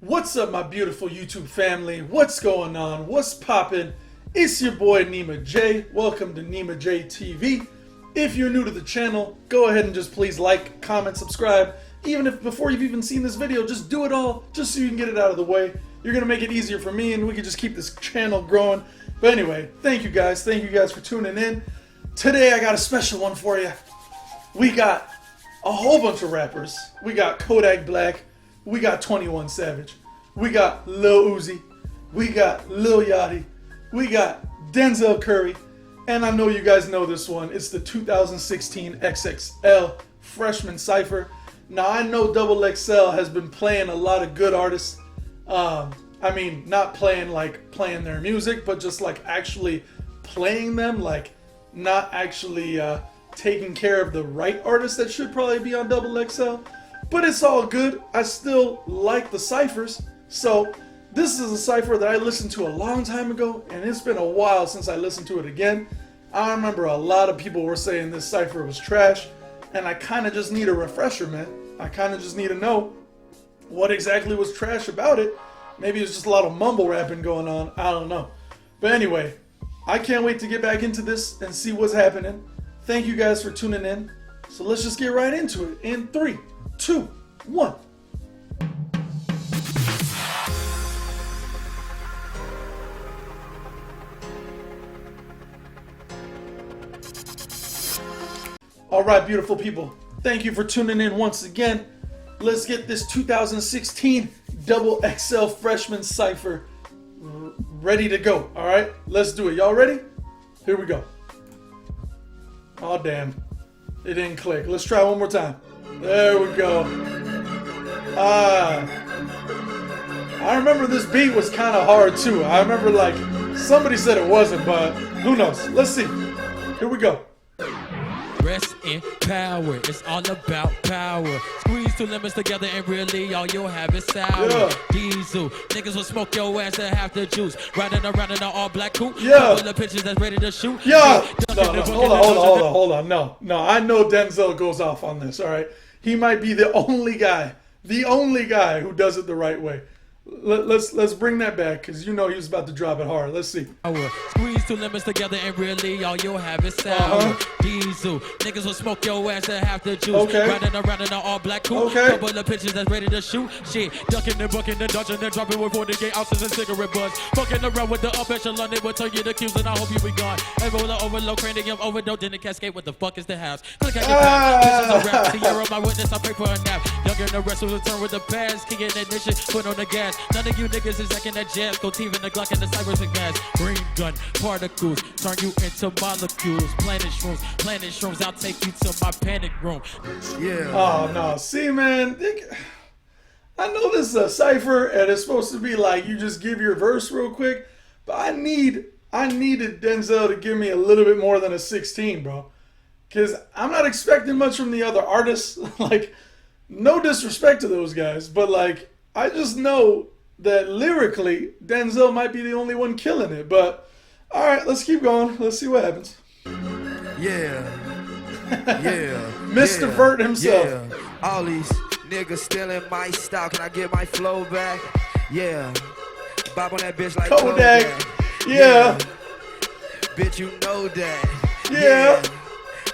What's up, my beautiful YouTube family? What's going on? What's poppin'? It's your boy Nima J. Welcome to Nima J TV. If you're new to the channel, go ahead and just please like, comment, subscribe. Even if before you've even seen this video, just do it all just so you can get it out of the way. You're gonna make it easier for me and we can just keep this channel growing. But anyway, thank you guys. Thank you guys for tuning in. Today I got a special one for you. We got a whole bunch of rappers. We got Kodak Black. We got 21 Savage. We got Lil Uzi. We got Lil Yachty. We got Denzel Curry. And I know you guys know this one. It's the 2016 XXL Freshmen Cypher. Now I know XXL has been playing a lot of good artists. I mean, not playing like playing their music, but just like actually playing them, like not actually taking care of the right artists that should probably be on XXL. But it's all good. I still like the ciphers. So this is a cipher that I listened to a long time ago, and it's been a while since I listened to it again. I remember a lot of people were saying this cipher was trash, and I kind of just need a refresher, man. I kind of just need to know what exactly was trash about it. Maybe it's just a lot of mumble rapping going on. I don't know. But anyway, I can't wait to get back into this and see what's happening. Thank you guys for tuning in. So let's just get right into it in 3, 2, 1. All right, beautiful people. Thank you for tuning in once again. Let's get this 2016 XXL Freshman Cypher ready to go. All right, let's do it. Y'all ready? Here we go. Oh, damn. It didn't click. Let's try one more time. There we go. I remember this beat was kind of hard too. I remember like somebody said it wasn't, but who knows? Let's see. Here we go. Rest in power, it's all about power. Squeeze two lemons together and really all you'll have is sour. Yeah. Diesel, niggas will smoke your ass and half the juice. Riding around in an all black coupe. Yeah. Couple of pitches that's ready to shoot. Yeah. No, hold on. No, I know Denzel goes off on this. All right, he might be the only guy who does it the right way. Let's bring that back because you know he was about to drop it hard. Let's see. Squeeze two lemons together and really all you'll have is sour. Diesel, niggas will smoke your ass and half the juice. Okay. Riding around in an all black coupe. Okay. Couple of pitches that's ready to shoot. Shit, ducking and bucking the dungeon and dropping with 48 ounces and cigarette butts. Fucking around with the up echelon, they will turn you to cubes and I hope you be gone. And roll the overload, cranium overdose, then the cascade. What the fuck is the house? Click at your pass. This is a rap. Sierra, my witness, I pray for a nap. Younger than the rest will return with the pass. Kicking ignition, put on the gas. None of you niggas is acting that jazz. Go TV and the Glock and the cybers and gas. Green gun particles turn you into molecules. Planet shrooms, I'll take you to my panic room. Yeah. Oh no, see, man. I know this is a cipher and it's supposed to be like you just give your verse real quick, but I needed Denzel to give me a little bit more than a 16, bro. Cause I'm not expecting much from the other artists. Like, no disrespect to those guys, but like I just know that lyrically, Denzel might be the only one killing it. But, all right, let's keep going. Let's see what happens. Yeah. Mr. Vert himself. Yeah. All these niggas stealing my style. Can I get my flow back? Yeah. Bob on that bitch like Kodak. Yeah. Bitch, you know that. Yeah.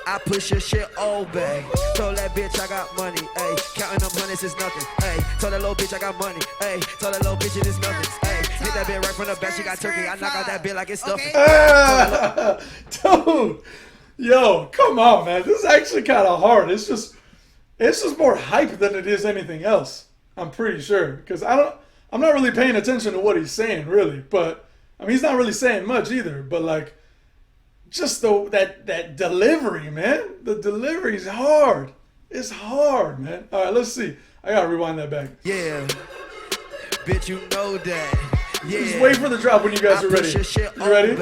I push your shit all back. Told that bitch I got money, ayy. Counting them hundreds is nothing, ayy. Told that little bitch I got money, ayy. Told that little bitch it is nothing, ayy. Hit that bitch right from the back, she got turkey. I knock out that bitch like it's stuffing. Dude, yo, come on, man. This is actually kind of hard. It's just more hype than it is anything else. I'm pretty sure because I'm not really paying attention to what he's saying really, but I mean he's not really saying much either. But like. Just that delivery, man. The delivery's hard. It's hard, man. All right, let's see. I gotta rewind that back. Yeah, bitch, you know that. Yeah. Just wait for the drop when you guys are ready. You ready?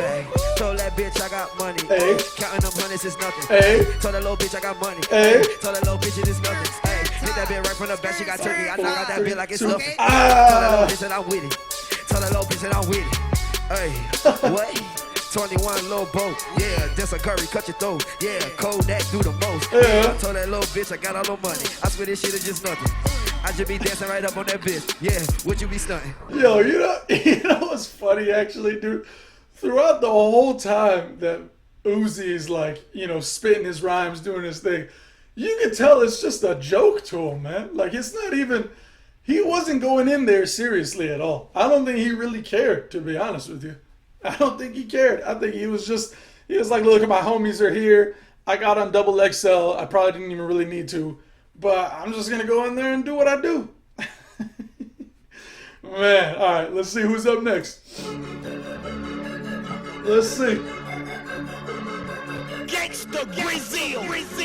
Told that bitch I got money. Hey. Counting them hundreds is nothing. Hey. Told that little bitch I got money. Hey. Told that little bitch it is nothing. Hey. Hit that bitch right from the back, she got turkey. I knock out that bitch like it's stuffing. Told that little bitch that I'm with it. Told that little bitch that I'm with it. Hey, what? 21 low boat, yeah, that's a curry, cut your throat, yeah, Kodak do the most. Yeah. I told that little bitch I got all the money. I swear this shit is just nothing. I should be dancing right up on that bitch. Yeah, would you be stunting? Yo, you know what's funny actually, dude? Throughout the whole time that Uzi is like, spitting his rhymes, doing his thing, you can tell it's just a joke to him, man. Like, it's not even, he wasn't going in there seriously at all. I don't think he really cared, to be honest with you. I don't think he cared. I think he was like, look, my homies are here. I got on XXL. I probably didn't even really need to, but I'm just going to go in there and do what I do. Man, all right, let's see who's up next. Let's see.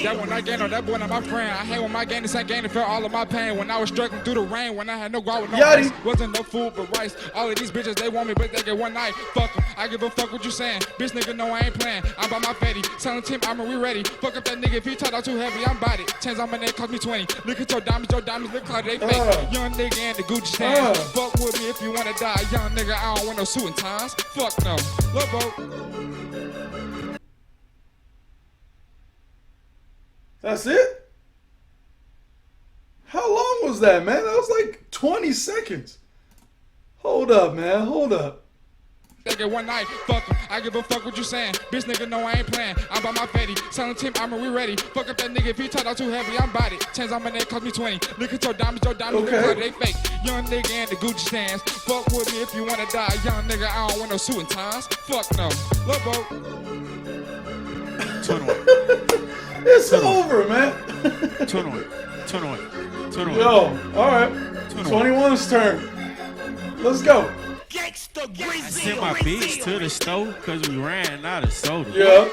That one I gained on that boy, not my friend. I hate when my game is gain and felt all of my pain. When I was struggling through the rain, when I had no guard with no Yachty. rice. Wasn't no food but rice. All of these bitches, they want me, but they get one night. Fuck them. I give a fuck what you saying. Bitch nigga, no, I ain't playing. I'm by my fatty. Selling team, we ready. Fuck up that nigga if he talk out too heavy, I'm body. Chains on my neck cost me 20. Look at your diamonds, look how they fake. Young nigga and the Gucci stand. Fuck with me if you wanna die. Young nigga, I don't want no suit and ties. Fuck no. Lobo. That's it? How long was that, man? That was like 20 seconds. Hold up, man. Hold up. They get one night, fuck 'em. I give a fuck what you saying. Bitch nigga, no, I ain't playing. I'm by my fatty. Selling team, we ready. Fuck up that nigga if he talk out too heavy, I'm body. Chains on my neck cost me 20. Look at your diamonds, look how they fake. Young nigga and the Gucci stands. Fuck with me if you wanna die. Young nigga, I don't want no suit and ties. Fuck no. Lobo. 21. It's over, man. 21. Yo, all right. 21's turn. Let's go. I sent my bitch to the store because we ran out of soda. Yeah.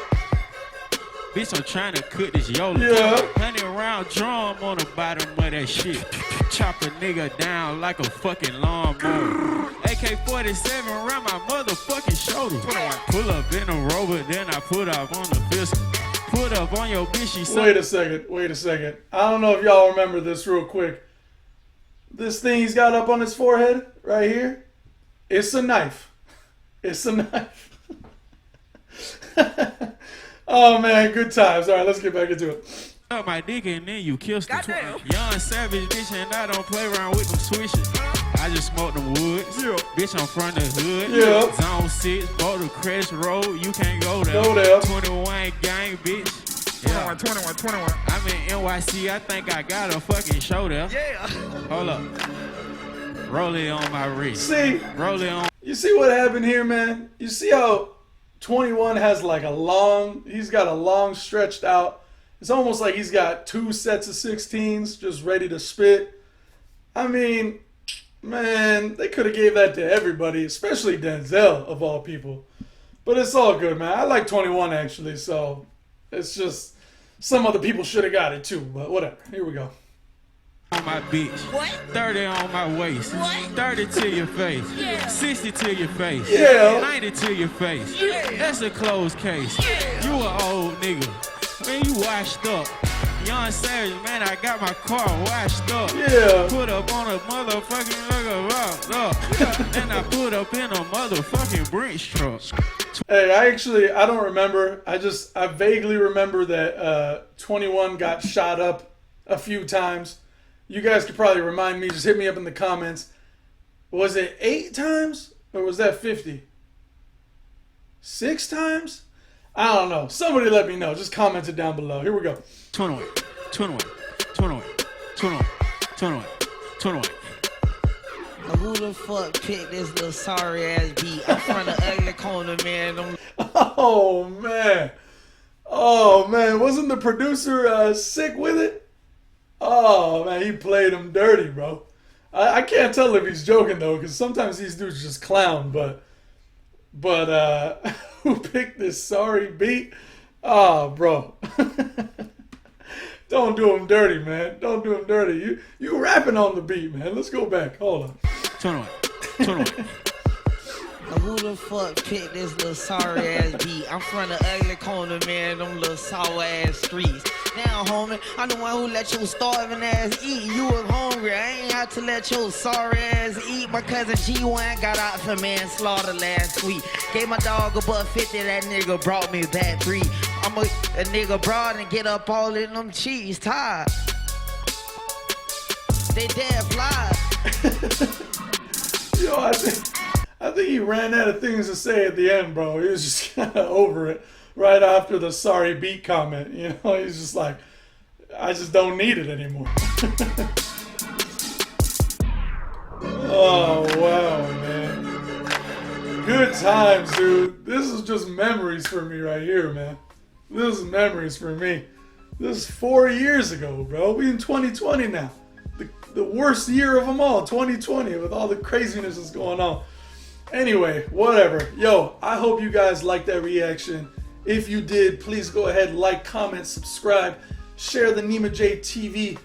Bitch, I'm trying to cook this YOLO. Yeah. 100 round drum on the bottom of that shit. Chop a nigga down like a fucking lawnmower. AK-47 around my motherfucking shoulder. Pull up in a Rover, then I put up on the fist. Put up on your bitch, she said. Wait a second. I don't know if y'all remember this real quick. This thing he's got up on his forehead, right here, it's a knife. It's a knife. Oh, man, good times. All right, let's get back into it. Up my dick and then you kissed the young savage bitch and I don't play around with them switches. I just smoke them woods. Yeah. Bitch, I'm from the hood. Yeah. Zone 6, Boulder Crest Road. You can't go there. Go there. 21 gang, bitch. Yeah. 21. I'm in NYC. I think I got a fucking show there. Yeah. Hold up. Roll it on my wrist. See? Roll it on. You see what happened here, man? You see how 21 has like he's got a long stretched out. It's almost like he's got 2 sets of 16s just ready to spit. I mean, man, they could have gave that to everybody, especially Denzel, of all people. But it's all good, man. I like 21, actually, so it's just some other people should have got it, too. But whatever. Here we go. On my bitch. What? 30 on my waist. What? 30 to your face. Yeah. 60 to your face. Yeah. 90 to your face. Yeah. That's a closed case. Yeah. You an old nigga. Man, you washed up. Young Savage, man, I got my car washed up. Yeah. Put up on a motherfucking up. And I put up in a motherfucking Brinks truck. Hey, I don't remember. I vaguely remember that 21 got shot up a few times. You guys could probably remind me. Just hit me up in the comments. Was it 8 times? Or was that 50? 6 times? I don't know. Somebody let me know. Just comment it down below. Here we go. 21. Now who the fuck picked this little sorry ass beat? I'm from the ugly corner, man. Oh, man. Oh, man. Wasn't the producer sick with it? Oh, man. He played him dirty, bro. I can't tell if he's joking, though, because sometimes these dudes just clown, but who picked this sorry beat? Oh, bro. Don't do him dirty, man. Don't do him dirty. You rapping on the beat, man. Let's go back. Hold on. 21. Now who the fuck picked this little sorry ass beat? I'm from the ugly corner, man. Them little sour ass streets. Now, homie, I'm the one who let your starving ass eat. You was hungry. I ain't have to let your sorry ass eat. My cousin G1 got out for manslaughter last week. Gave my dog a $1.50. That nigga brought me back 3. I'm a nigga broad and get up all in them cheese ties. They dead flies. Yo, I think he ran out of things to say at the end, bro. He was just kind of over it right after the sorry beat comment. You know, he's just like, I just don't need it anymore. Oh, wow, man. Good times, dude. This is just memories for me right here, man. This is memories for me. This is 4 years ago, bro. We in 2020 now. The worst year of them all, 2020, with all the craziness that's going on. Anyway, whatever. Yo, I hope you guys liked that reaction. If you did, please go ahead, like, comment, subscribe, share the Nima J TV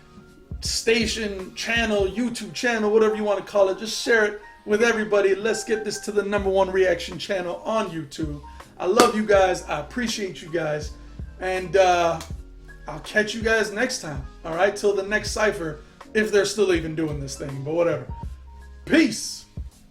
station, channel, YouTube channel, whatever you want to call it. Just share it with everybody. Let's get this to the #1 reaction channel on YouTube. I love you guys. I appreciate you guys. And I'll catch you guys next time. All right, till the next Cypher, if they're still even doing this thing, but whatever. Peace.